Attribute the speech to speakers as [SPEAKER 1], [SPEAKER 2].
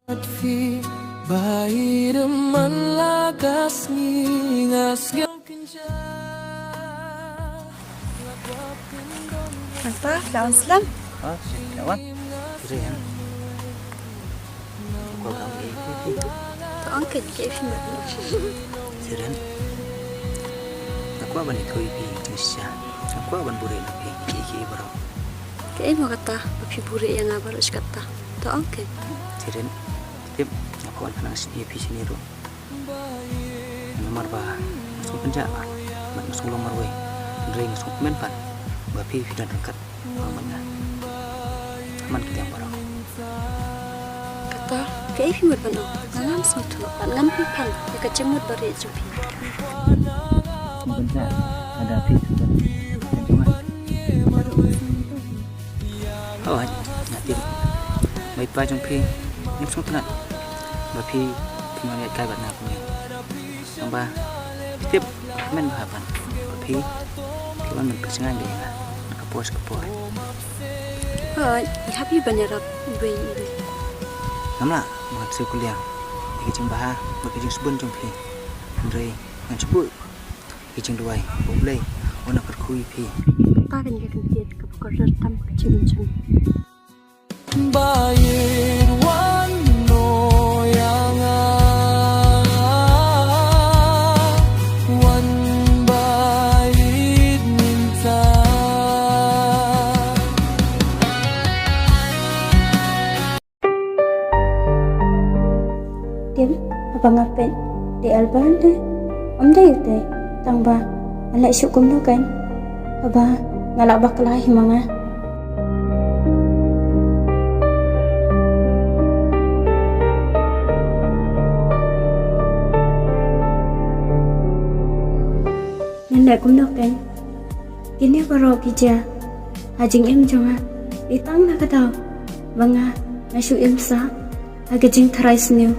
[SPEAKER 1] في بعيد من lagasni ngasgam kinja.
[SPEAKER 2] Apa? Lawan Islam?
[SPEAKER 3] Oh, lawan. Kira ya. Kau bilang itu.
[SPEAKER 2] Tu angkat ke film ni.
[SPEAKER 3] Siren. Aku aban itu ibi Indonesia. Aku aban buri nabi iki bro.
[SPEAKER 2] Ke mau kata, tapi buri yang apa harus kata. Tu angkat.
[SPEAKER 3] Siren. Tip aku akan ngasih ibi sini ro. Nomor bah. Masuk penjara. Masuk nomor we. Ring masuk menpan. Bapi sudah dekat. Amannya. Aman kita yang barang.
[SPEAKER 2] Kata, ke film mana? Ngam satu, ngam pipal. Ya kecemut bari jupi.
[SPEAKER 3] Penjara ada api sudah. Oh, nyatim. Baik pa jong pi. Nyup sung tenat. Bapi pengaliat kai bat na aku ni. Samba. Tip men bahapan. Bapi kiwan men persengan dia lah. Kapos.
[SPEAKER 2] Oh, happy banyak ibu.
[SPEAKER 3] Namla mat se kuliah. Iki jeng bah, bagi jeng sebun jong pi. Andre ngan sebut. Iki jeng duai, boleh. Ona kerkui pi.
[SPEAKER 2] Ta kan ke kencet ke pokok tam kecil-kecil.
[SPEAKER 1] Bayir wano yang wan bayit minta.
[SPEAKER 4] Tim, apa ngapain di Alban deh? Om deh deh, tangba, anak syukum tu kan? Apa ngalak baklahi manga? Nanda kum tu kan? Kini baru kerja, hajing em jonga, ditang nak kata, banga, nasu em sa, agak jeng terai seniu.